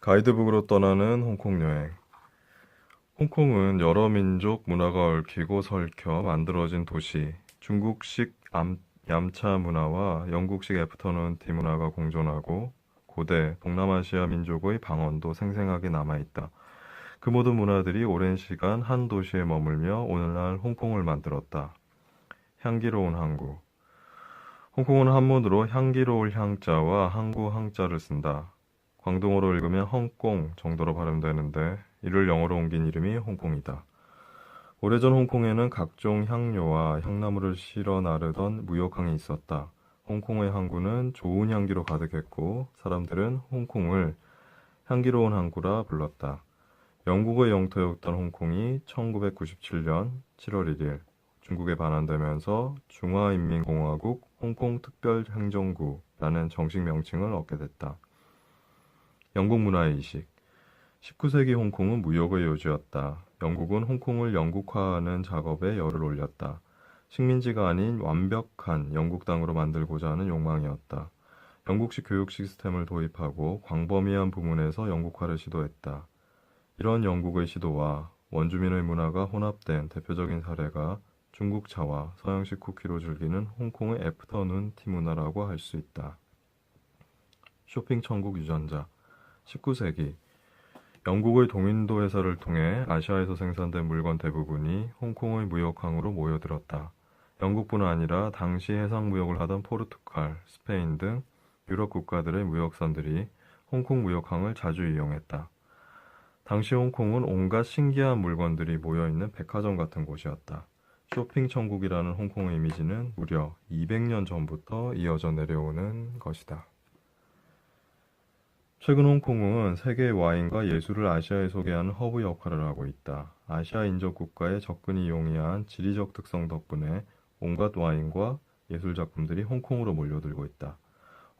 가이드북으로 떠나는 홍콩 여행. 홍콩은 여러 민족 문화가 얽히고 설켜 만들어진 도시. 중국식 얌차 문화와 영국식 애프터눈 티 문화가 공존하고 고대 동남아시아 민족의 방언도 생생하게 남아있다. 그 모든 문화들이 오랜 시간 한 도시에 머물며 오늘날 홍콩을 만들었다. 향기로운 항구. 홍콩은 한문으로 향기로울 향자와 항구 항자를 쓴다. 광동어로 읽으면 헝꽁 정도로 발음되는데 이를 영어로 옮긴 이름이 홍콩이다. 오래전 홍콩에는 각종 향료와 향나무를 실어 나르던 무역항이 있었다. 홍콩의 항구는 좋은 향기로 가득했고 사람들은 홍콩을 향기로운 항구라 불렀다. 영국의 영토였던 홍콩이 1997년 7월 1일 중국에 반환되면서 중화인민공화국 홍콩특별행정구라는 정식 명칭을 얻게 됐다. 영국 문화의 이식. 19세기 홍콩은 무역의 요지였다. 영국은 홍콩을 영국화하는 작업에 열을 올렸다. 식민지가 아닌 완벽한 영국 땅으로 만들고자 하는 욕망이었다. 영국식 교육 시스템을 도입하고 광범위한 부문에서 영국화를 시도했다. 이런 영국의 시도와 원주민의 문화가 혼합된 대표적인 사례가 중국 차와 서양식 쿠키로 즐기는 홍콩의 애프터눈 티 문화라고 할 수 있다. 쇼핑 천국 유전자. 19세기 영국의 동인도 회사를 통해 아시아에서 생산된 물건 대부분이 홍콩의 무역항으로 모여들었다. 영국뿐 아니라 당시 해상무역을 하던 포르투갈, 스페인 등 유럽 국가들의 무역선들이 홍콩 무역항을 자주 이용했다. 당시 홍콩은 온갖 신기한 물건들이 모여있는 백화점 같은 곳이었다. 쇼핑 천국이라는 홍콩의 이미지는 무려 200년 전부터 이어져 내려오는 것이다. 최근 홍콩은 세계의 와인과 예술을 아시아에 소개하는 허브 역할을 하고 있다. 아시아 인접 국가의 접근이 용이한 지리적 특성 덕분에 온갖 와인과 예술 작품들이 홍콩으로 몰려들고 있다.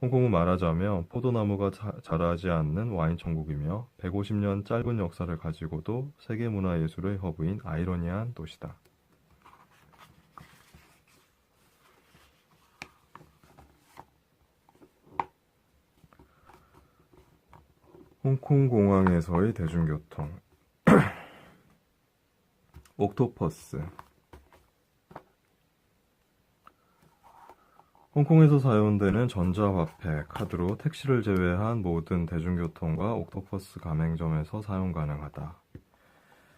홍콩은 말하자면 포도나무가 자라지 않는 와인 천국이며 150년 짧은 역사를 가지고도 세계문화예술의 허브인 아이러니한 도시다. 홍콩 공항에서의 대중교통. 옥토퍼스. 홍콩에서 사용되는 전자화폐, 카드로 택시를 제외한 모든 대중교통과 옥토퍼스 가맹점에서 사용 가능하다.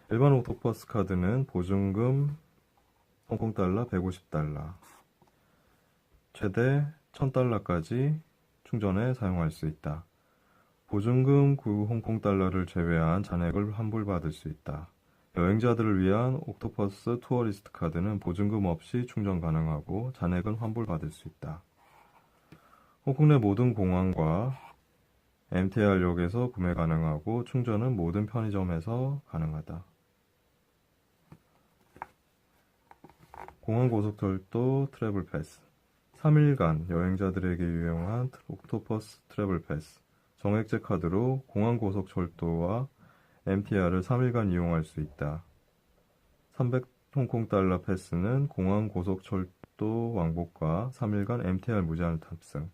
일반 옥토퍼스 카드는 보증금 홍콩달러 150달러, 최대 1000달러까지 충전에 사용할 수 있다. 보증금 9 홍콩달러를 제외한 잔액을 환불받을 수 있다. 여행자들을 위한 옥토퍼스 투어리스트 카드는 보증금 없이 충전 가능하고 잔액은 환불받을 수 있다. 홍콩 내 모든 공항과 MTR역에서 구매 가능하고 충전은 모든 편의점에서 가능하다. 공항고속철도 트래블 패스. 3일간 여행자들에게 유용한 옥토퍼스 트래블 패스. 정액제 카드로 공항고속철도와 MTR을 3일간 이용할 수 있다. 300 홍콩달러 패스는 공항고속철도 왕복과 3일간 MTR 무제한 탑승.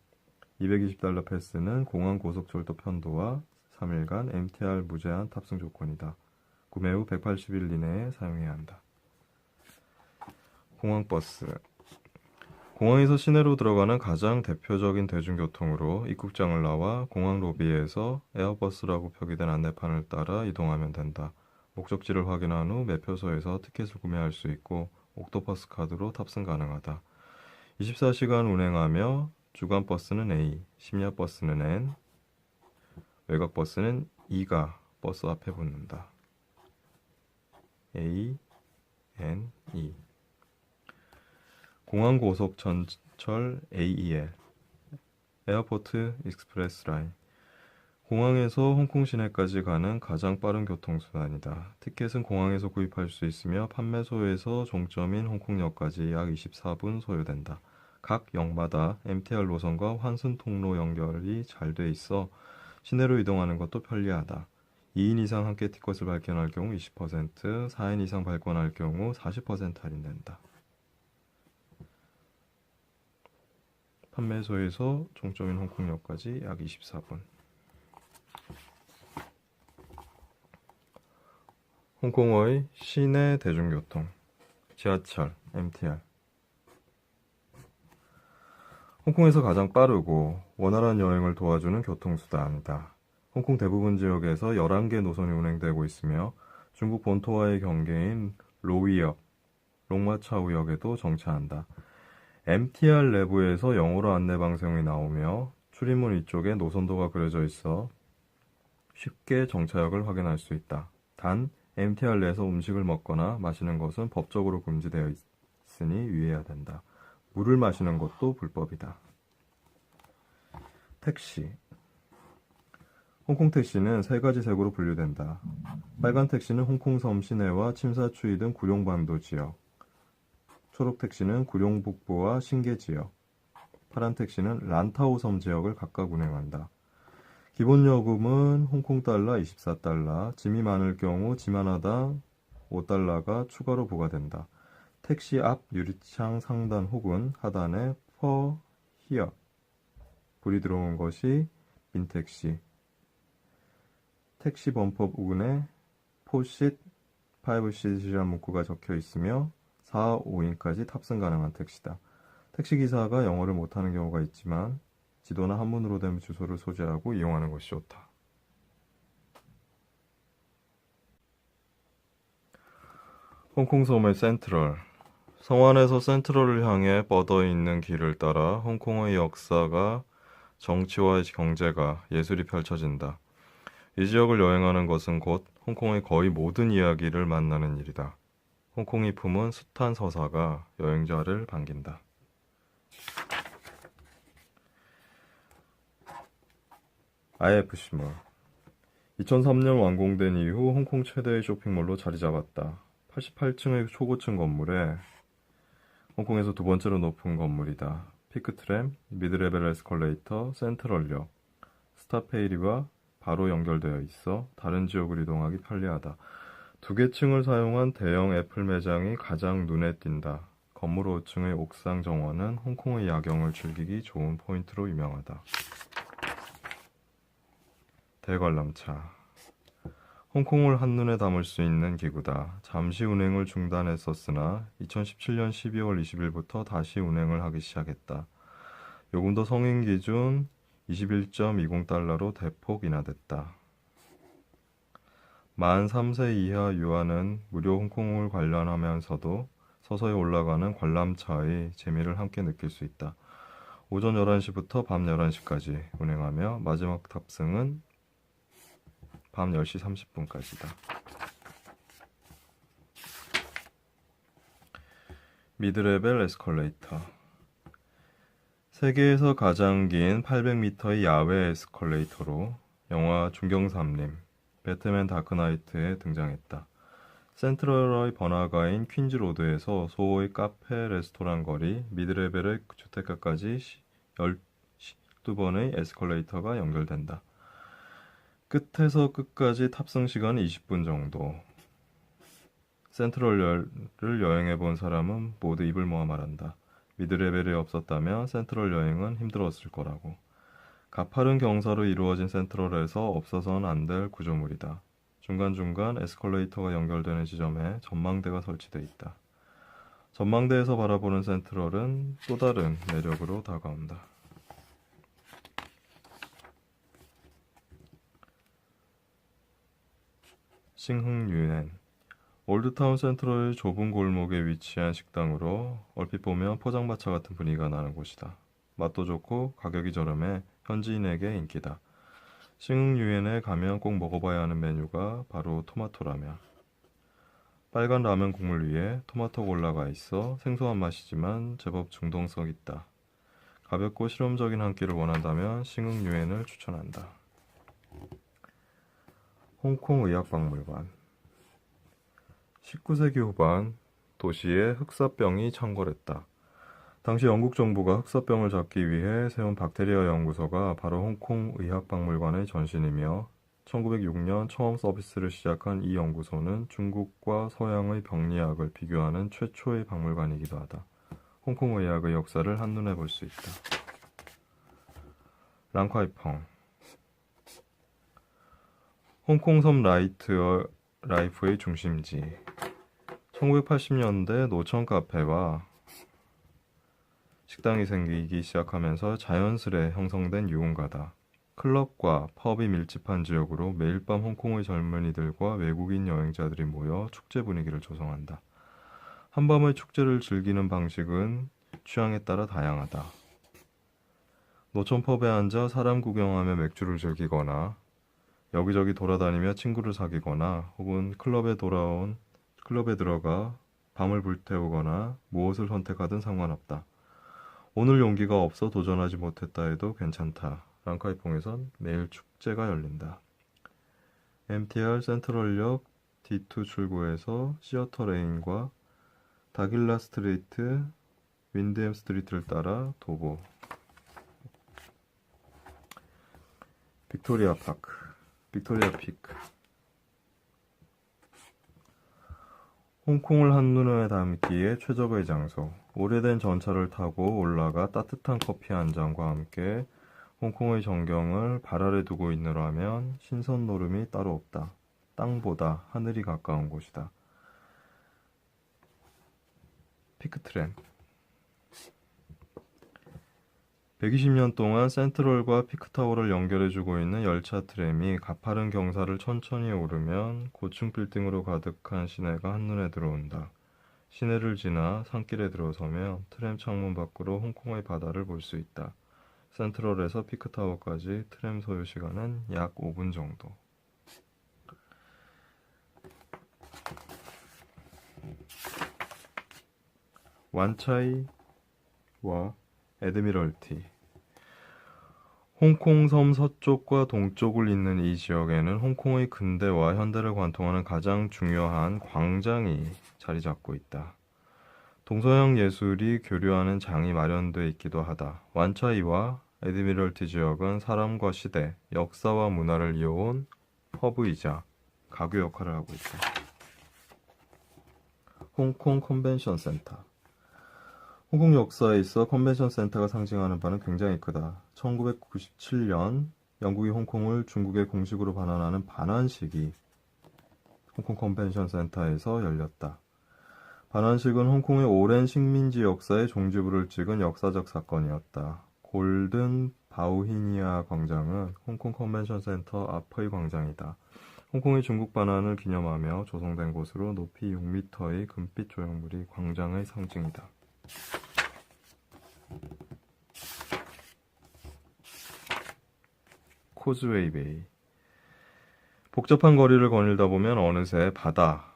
220달러 패스는 공항고속철도 편도와 3일간 MTR 무제한 탑승 조건이다. 구매 후 180일 이내에 사용해야 한다. 공항버스. 공항에서 시내로 들어가는 가장 대표적인 대중교통으로 입국장을 나와 공항 로비에서 에어버스라고 표기된 안내판을 따라 이동하면 된다. 목적지를 확인한 후 매표소에서 티켓을 구매할 수 있고 옥토퍼스 카드로 탑승 가능하다. 24시간 운행하며 주간버스는 A, 심야버스는 N, 외곽버스는 E가 버스 앞에 붙는다. A, N, E. 공항고속전철 AEL 에어포트 익스프레스 라인. 공항에서 홍콩 시내까지 가는 가장 빠른 교통수단이다. 티켓은 공항에서 구입할 수 있으며 판매소에서 종점인 홍콩역까지 약 24분 소요된다. 각 역마다 MTR 노선과 환승 통로 연결이 잘 돼 있어 시내로 이동하는 것도 편리하다. 2인 이상 함께 티켓을 발견할 경우 20%, 4인 이상 발권할 경우 40% 할인된다. 판매소에서 종점인 홍콩역까지 약 24분. 홍콩의 시내 대중교통, 지하철, MTR. 홍콩에서 가장 빠르고 원활한 여행을 도와주는 교통수단이다. 홍콩 대부분 지역에서 11개 노선이 운행되고 있으며 중국 본토와의 경계인 로위역, 롱마차우역에도 정차한다. MTR 내부에서 영어로 안내 방송이 나오며 출입문 위쪽에 노선도가 그려져 있어 쉽게 정차역을 확인할 수 있다. 단, MTR 내에서 음식을 먹거나 마시는 것은 법적으로 금지되어 있으니 유의해야 된다. 물을 마시는 것도 불법이다. 택시. 홍콩 택시는 세 가지 색으로 분류된다. 빨간 택시는 홍콩섬 시내와 침사추이 등 구룡반도 지역, 초록 택시는 구룡 북부와 신계 지역, 파란 택시는 란타오 섬 지역을 각각 운행한다. 기본 요금은 홍콩 달러 24달러, 짐이 많을 경우 짐 하나당 5달러가 추가로 부과된다. 택시 앞 유리창 상단 혹은 하단에 per here 불이 들어온 것이 민택시, 택시 범퍼 부근에 4시트, 5시트이라는 문구가 적혀 있으며 4, 5인까지 탑승 가능한 택시다. 택시기사가 영어를 못하는 경우가 있지만 지도나 한문으로 된 주소를 소지하고 이용하는 것이 좋다. 홍콩 섬의 센트럴. 성안에서 센트럴을 향해 뻗어 있는 길을 따라 홍콩의 역사가, 정치와 경제가, 예술이 펼쳐진다. 이 지역을 여행하는 것은 곧 홍콩의 거의 모든 이야기를 만나는 일이다. 홍콩이 품은 숱한 서사가 여행자를 반긴다. IFC몰. 2003년 완공된 이후 홍콩 최대의 쇼핑몰로 자리 잡았다. 88층의 초고층 건물에 홍콩에서 두 번째로 높은 건물이다. 피크트램, 미드레벨 에스컬레이터, 센트럴역, 스타페이리와 바로 연결되어 있어 다른 지역으로 이동하기 편리하다. 두 개 층을 사용한 대형 애플 매장이 가장 눈에 띈다. 건물 5층의 옥상 정원은 홍콩의 야경을 즐기기 좋은 포인트로 유명하다. 대관람차. 홍콩을 한눈에 담을 수 있는 기구다. 잠시 운행을 중단했었으나 2017년 12월 20일부터 다시 운행을 하기 시작했다. 요금도 성인 기준 21.20달러로 대폭 인하됐다. 만 3세 이하 유아는 무료 홍콩을 관람하면서도 서서히 올라가는 관람차의 재미를 함께 느낄 수 있다. 오전 11시부터 밤 11시까지 운행하며 마지막 탑승은 밤 10시 30분까지다. 미드레벨 에스컬레이터. 세계에서 가장 긴 800m의 야외 에스컬레이터로 영화 중경삼림, 배트맨 다크나이트에 등장했다. 센트럴의 번화가인 퀸즈로드에서 소호의 카페, 레스토랑 거리, 미드레벨의 주택가까지 12번의 에스컬레이터가 연결된다. 끝에서 끝까지 탑승 시간은 20분 정도. 센트럴을 여행해 본 사람은 모두 입을 모아 말한다. 미드레벨이 없었다면 센트럴 여행은 힘들었을 거라고. 가파른 경사로 이루어진 센트럴에서 없어서는 안 될 구조물이다. 중간중간 에스컬레이터가 연결되는 지점에 전망대가 설치돼 있다. 전망대에서 바라보는 센트럴은 또 다른 매력으로 다가온다. 싱흥유엔. 올드타운 센트럴의 좁은 골목에 위치한 식당으로 얼핏 보면 포장마차 같은 분위기가 나는 곳이다. 맛도 좋고 가격이 저렴해 현지인에게 인기다. 싱흥유엔에 가면 꼭 먹어봐야 하는 메뉴가 바로 토마토라면. 빨간 라면 국물 위에 토마토가 올라가 있어 생소한 맛이지만 제법 중독성 있다. 가볍고 실험적인 한 끼를 원한다면 싱흥유엔을 추천한다. 홍콩 의학박물관. 19세기 후반 도시에 흑사병이 창궐했다. 당시 영국 정부가 흑사병을 잡기 위해 세운 박테리아 연구소가 바로 홍콩 의학박물관의 전신이며 1906년 처음 서비스를 시작한 이 연구소는 중국과 서양의 병리학을 비교하는 최초의 박물관이기도 하다. 홍콩 의학의 역사를 한눈에 볼 수 있다. 랑콰이펑. 홍콩섬 라이트의 라이프의 중심지. 1980년대 노천 카페와 식당이 생기기 시작하면서 자연스레 형성된 유흥가다. 클럽과 펍이 밀집한 지역으로 매일 밤 홍콩의 젊은이들과 외국인 여행자들이 모여 축제 분위기를 조성한다. 한밤의 축제를 즐기는 방식은 취향에 따라 다양하다. 노천 펍에 앉아 사람 구경하며 맥주를 즐기거나 여기저기 돌아다니며 친구를 사귀거나 혹은 클럽에 들어가 밤을 불태우거나 무엇을 선택하든 상관없다. 오늘 용기가 없어 도전하지 못했다 해도 괜찮다. 랑카이퐁에선 매일 축제가 열린다. MTR 센트럴역 D2 출구에서 시어터 레인과 다길라 스트리트, 윈드햄 스트리트를 따라 도보. 빅토리아 파크, 빅토리아 피크. 홍콩을 한눈에 담기에 최적의 장소. 오래된 전차를 타고 올라가 따뜻한 커피 한 잔과 함께 홍콩의 전경을 발 아래 두고 있노라면 신선 노름이 따로 없다. 땅보다 하늘이 가까운 곳이다. 피크트램. 120년 동안 센트럴과 피크타워를 연결해주고 있는 열차 트램이 가파른 경사를 천천히 오르면 고층 빌딩으로 가득한 시내가 한눈에 들어온다. 시내를 지나 산길에 들어서면 트램 창문 밖으로 홍콩의 바다를 볼 수 있다. 센트럴에서 피크타워까지 트램 소요 시간은 약 5분 정도. 완차이와 애드미럴티. 홍콩 섬 서쪽과 동쪽을 잇는 이 지역에는 홍콩의 근대와 현대를 관통하는 가장 중요한 광장이 자리 잡고 있다. 동서양 예술이 교류하는 장이 마련돼 있기도 하다. 완차이와 애드미럴티 지역은 사람과 시대, 역사와 문화를 이어온 허브이자 가교 역할을 하고 있다. 홍콩 컨벤션 센터. 홍콩 역사에 있어 컨벤션 센터가 상징하는 바는 굉장히 크다. 1997년 영국이 홍콩을 중국에 공식으로 반환하는 반환식이 홍콩 컨벤션 센터에서 열렸다. 반환식은 홍콩의 오랜 식민지 역사의 종지부를 찍은 역사적 사건이었다. 골든 바우히니아 광장은 홍콩 컨벤션 센터 앞의 광장이다. 홍콩의 중국 반환을 기념하며 조성된 곳으로 높이 6m의 금빛 조형물이 광장의 상징이다. 코즈웨이 베이. 복잡한 거리를 거닐다 보면 어느새 바다,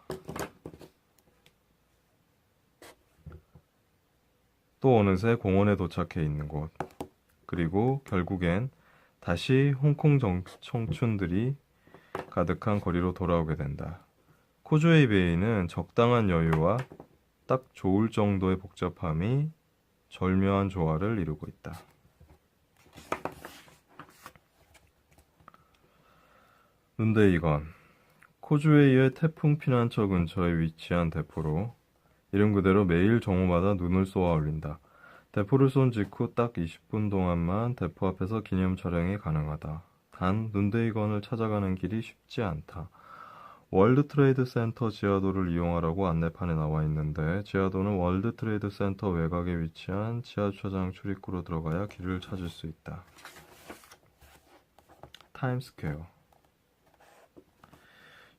또 어느새 공원에 도착해 있는 곳, 그리고 결국엔 다시 홍콩 청춘들이 가득한 거리로 돌아오게 된다. 코즈웨이 베이는 적당한 여유와 딱 좋을 정도의 복잡함이 절묘한 조화를 이루고 있다. 눈데이건. 코즈웨이의 태풍 피난처 근처에 위치한 대포로 이름 그대로 매일 정오마다 눈을 쏘아 올린다. 대포를 쏜 직후 딱 20분 동안만 대포 앞에서 기념 촬영이 가능하다. 단 눈데이건을 찾아가는 길이 쉽지 않다. 월드 트레이드 센터 지하도를 이용하라고 안내판에 나와 있는데 지하도는 월드 트레이드 센터 외곽에 위치한 지하주차장 출입구로 들어가야 길을 찾을 수 있다. 타임스퀘어.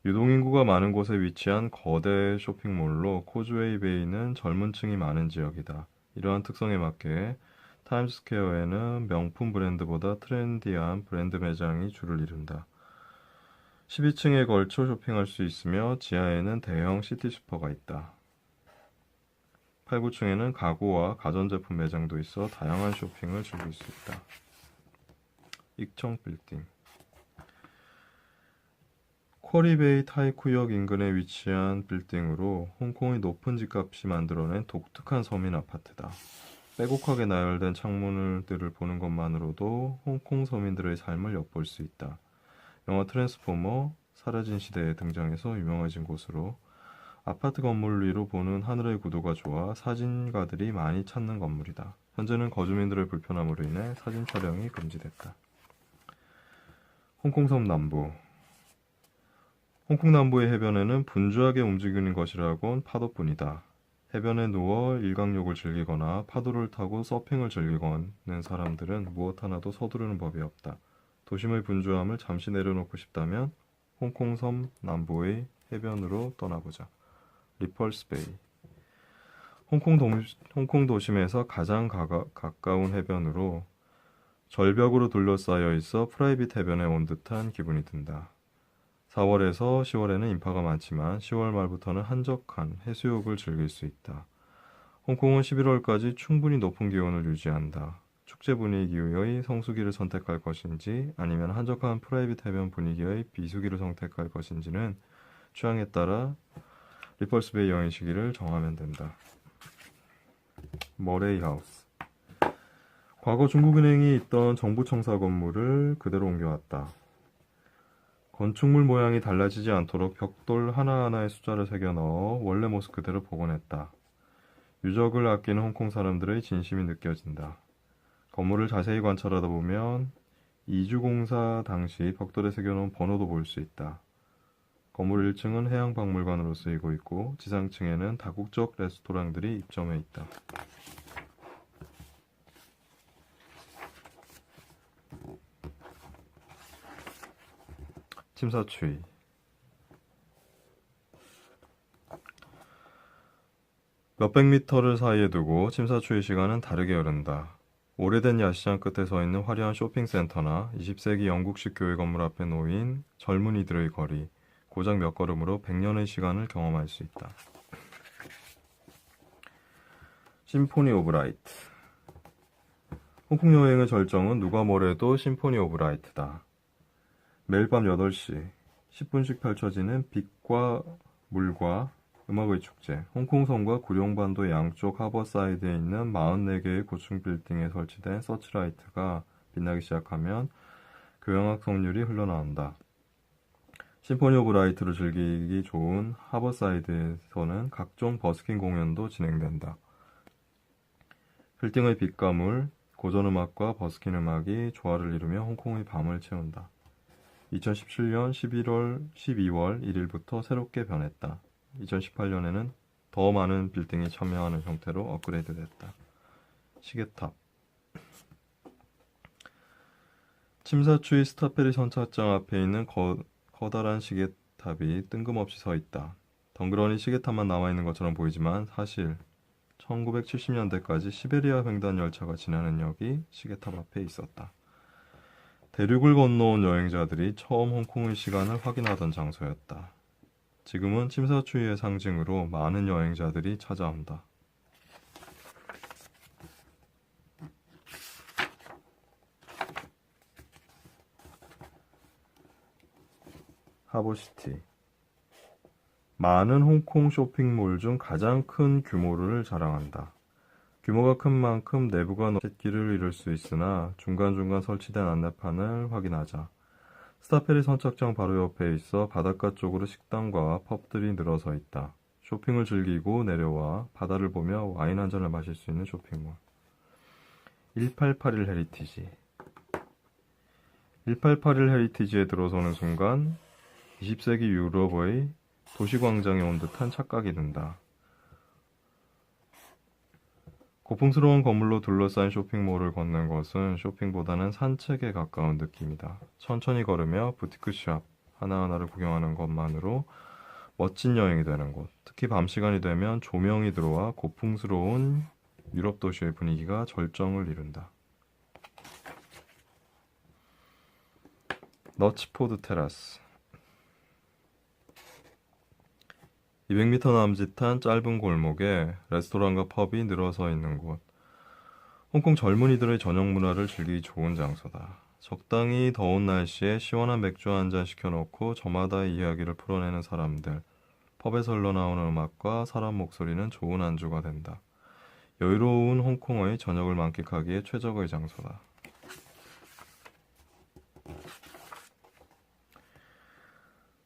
유동인구가 많은 곳에 위치한 거대 쇼핑몰로 코즈웨이 베이는 젊은 층이 많은 지역이다. 이러한 특성에 맞게 타임스퀘어에는 명품 브랜드보다 트렌디한 브랜드 매장이 줄을 이룬다. 12층에 걸쳐 쇼핑할 수 있으며 지하에는 대형 시티슈퍼가 있다. 8, 9층에는 가구와 가전제품 매장도 있어 다양한 쇼핑을 즐길 수 있다. 익청 빌딩. 쿼리베이 타이쿠역 인근에 위치한 빌딩으로 홍콩의 높은 집값이 만들어낸 독특한 서민 아파트다. 빼곡하게 나열된 창문들을 보는 것만으로도 홍콩 서민들의 삶을 엿볼 수 있다. 영화 트랜스포머, 사라진 시대에 등장해서 유명해진 곳으로 아파트 건물 위로 보는 하늘의 구도가 좋아 사진가들이 많이 찾는 건물이다. 현재는 거주민들의 불편함으로 인해 사진 촬영이 금지됐다. 홍콩섬 남부. 홍콩 남부의 해변에는 분주하게 움직이는 것이라곤 파도뿐이다. 해변에 누워 일광욕을 즐기거나 파도를 타고 서핑을 즐기거는 사람들은 무엇 하나도 서두르는 법이 없다. 도심의 분주함을 잠시 내려놓고 싶다면 홍콩 섬 남부의 해변으로 떠나보자. 리펄스 베이. 홍콩 도심에서 가장 가까운 해변으로 절벽으로 둘러싸여 있어 프라이빗 해변에 온 듯한 기분이 든다. 4월에서 10월에는 인파가 많지만 10월 말부터는 한적한 해수욕을 즐길 수 있다. 홍콩은 11월까지 충분히 높은 기온을 유지한다. 축제 분위기의 성수기를 선택할 것인지 아니면 한적한 프라이빗 해변 분위기의 비수기를 선택할 것인지는 취향에 따라 리펄스베이 여행 시기를 정하면 된다. 머레이 하우스. 과거 중국은행이 있던 정부청사 건물을 그대로 옮겨왔다. 건축물 모양이 달라지지 않도록 벽돌 하나하나에 숫자를 새겨 넣어 원래 모습 그대로 복원했다. 유적을 아끼는 홍콩 사람들의 진심이 느껴진다. 건물을 자세히 관찰하다 보면 이주공사 당시 벽돌에 새겨놓은 번호도 볼 수 있다. 건물 1층은 해양박물관으로 쓰이고 있고 지상층에는 다국적 레스토랑들이 입점해 있다. 침사추이. 몇백 미터를 사이에 두고 침사추이 시간은 다르게 흐른다. 오래된 야시장 끝에 서 있는 화려한 쇼핑센터나 20세기 영국식 교회 건물 앞에 놓인 젊은이들의 거리, 고작 몇 걸음으로 100년의 시간을 경험할 수 있다. 심포니 오브 라이트. 홍콩 여행의 절정은 누가 뭐래도 심포니 오브 라이트다. 매일 밤 8시 10분씩 펼쳐지는 빛과 물과 음악의 축제. 홍콩섬과 구룡반도 양쪽 하버사이드에 있는 44개의 고층 빌딩에 설치된 서치라이트가 빛나기 시작하면 교향악 성률이 흘러나온다. 심포니 오브 라이트로 즐기기 좋은 하버사이드에서는 각종 버스킹 공연도 진행된다. 빌딩의 빛과 물, 고전음악과 버스킹 음악이 조화를 이루며 홍콩의 밤을 채운다. 2017년 12월 1일부터 새롭게 변했다. 2018년에는 더 많은 빌딩이 참여하는 형태로 업그레이드 됐다. 시계탑. 침사추이 스타페리 선착장 앞에 있는 커다란 시계탑이 뜬금없이 서 있다. 덩그러니 시계탑만 남아있는 것처럼 보이지만 사실 1970년대까지 시베리아 횡단 열차가 지나는 역이 시계탑 앞에 있었다. 대륙을 건너온 여행자들이 처음 홍콩의 시간을 확인하던 장소였다. 지금은 침사추이의 상징으로 많은 여행자들이 찾아온다. 하버시티. 많은 홍콩 쇼핑몰 중 가장 큰 규모를 자랑한다. 규모가 큰 만큼 내부가 넓기를 이룰 수 있으나 중간중간 설치된 안내판을 확인하자. 스타페리 선착장 바로 옆에 있어 바닷가 쪽으로 식당과 펍들이 늘어서 있다. 쇼핑을 즐기고 내려와 바다를 보며 와인 한 잔을 마실 수 있는 쇼핑몰. 1881 헤리티지. 1881 헤리티지에 들어서는 순간 20세기 유럽의 도시광장에 온 듯한 착각이 든다. 고풍스러운 건물로 둘러싼 쇼핑몰을 걷는 것은 쇼핑보다는 산책에 가까운 느낌이다. 천천히 걸으며 부티크샵 하나하나를 구경하는 것만으로 멋진 여행이 되는 곳. 특히 밤 시간이 되면 조명이 들어와 고풍스러운 유럽 도시의 분위기가 절정을 이룬다. 너치포드 테라스. 200m 남짓한 짧은 골목에 레스토랑과 펍이 늘어서 있는 곳. 홍콩 젊은이들의 저녁 문화를 즐기기 좋은 장소다. 적당히 더운 날씨에 시원한 맥주 한 잔 시켜놓고 저마다의 이야기를 풀어내는 사람들. 펍에서 흘러나오는 음악과 사람 목소리는 좋은 안주가 된다. 여유로운 홍콩의 저녁을 만끽하기에 최적의 장소다.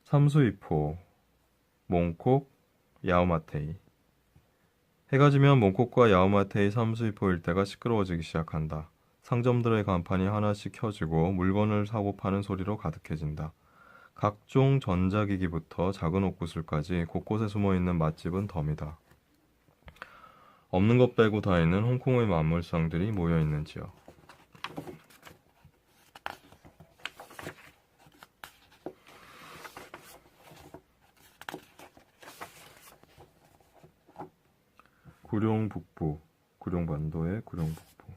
삼수이포, 몽콕, 야오마테이. 해가 지면 몽콕과 야오마테이 삼수이포 일대가 시끄러워지기 시작한다. 상점들의 간판이 하나씩 켜지고 물건을 사고 파는 소리로 가득해진다. 각종 전자기기부터 작은 옷구슬까지 곳곳에 숨어있는 맛집은 덤이다. 없는 것 빼고 다 있는 홍콩의 만물상들이 모여있는 지역. 구룡북부, 구룡반도의 구룡북부.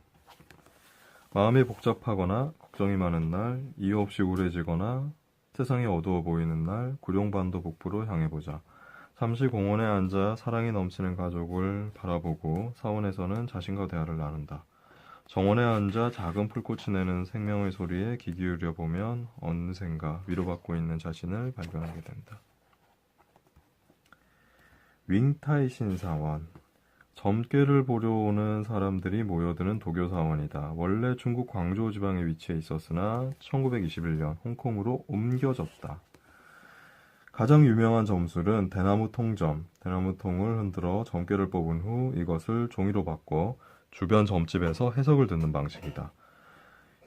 마음이 복잡하거나 걱정이 많은 날, 이유 없이 우울해지거나 세상이 어두워 보이는 날, 구룡반도 북부로 향해보자. 잠시 공원에 앉아 사랑이 넘치는 가족을 바라보고 사원에서는 자신과 대화를 나눈다. 정원에 앉아 작은 풀꽃이 내는 생명의 소리에 귀 기울여 보면 어느샌가 위로받고 있는 자신을 발견하게 된다. 윙타이 신사원. 점괘를 보러 오는 사람들이 모여드는 도교 사원이다. 원래 중국 광저우 지방에 위치해 있었으나 1921년 홍콩으로 옮겨졌다. 가장 유명한 점술은 대나무 통점. 대나무 통을 흔들어 점괘를 뽑은 후 이것을 종이로 바꿔 주변 점집에서 해석을 듣는 방식이다.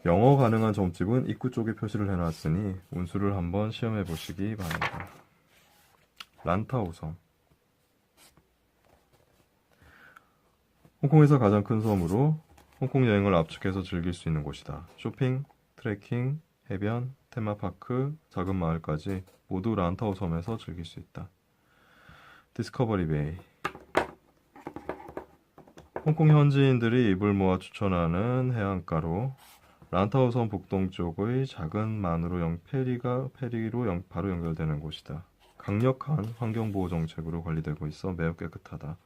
영어 가능한 점집은 입구 쪽에 표시를 해놨으니 운수를 한번 시험해 보시기 바랍니다. 란타오섬. 홍콩에서 가장 큰 섬으로 홍콩 여행을 압축해서 즐길 수 있는 곳이다. 쇼핑, 트레킹, 해변, 테마파크, 작은 마을까지 모두 란타오 섬에서 즐길 수 있다. 디스커버리 베이. 홍콩 현지인들이 입을 모아 추천하는 해안가로 란타오 섬 북동쪽의 작은 만으로 페리로 바로 연결되는 곳이다. 강력한 환경보호 정책으로 관리되고 있어 매우 깨끗하다.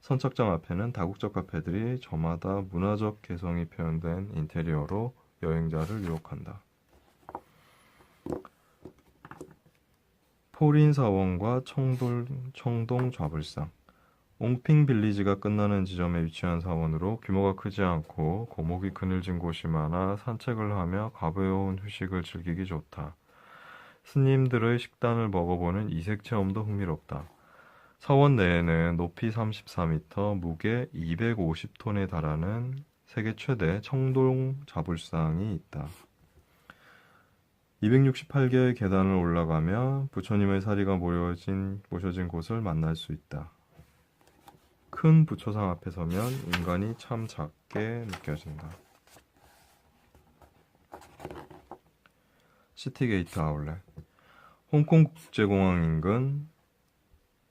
선착장 앞에는 다국적 카페들이 저마다 문화적 개성이 표현된 인테리어로 여행자를 유혹한다. 포린 사원과 청동 좌불상. 옹핑 빌리지가 끝나는 지점에 위치한 사원으로 규모가 크지 않고 고목이 그늘진 곳이 많아 산책을 하며 가벼운 휴식을 즐기기 좋다. 스님들의 식단을 먹어보는 이색 체험도 흥미롭다. 사원 내에는 높이 34m, 무게 250톤에 달하는 세계 최대 청동 자불상이 있다. 268개의 계단을 올라가며 부처님의 사리가 모셔진 곳을 만날 수 있다. 큰 부처상 앞에 서면 인간이 참 작게 느껴진다. 시티게이트 아울렛. 홍콩 국제공항 인근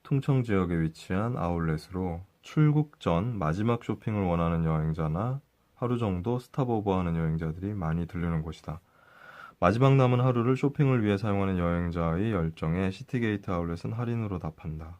퉁청 지역에 위치한 아울렛으로 출국 전 마지막 쇼핑을 원하는 여행자나 하루 정도 스탑오버하는 여행자들이 많이 들르는 곳이다. 마지막 남은 하루를 쇼핑을 위해 사용하는 여행자의 열정에 시티게이트 아울렛은 할인으로 답한다.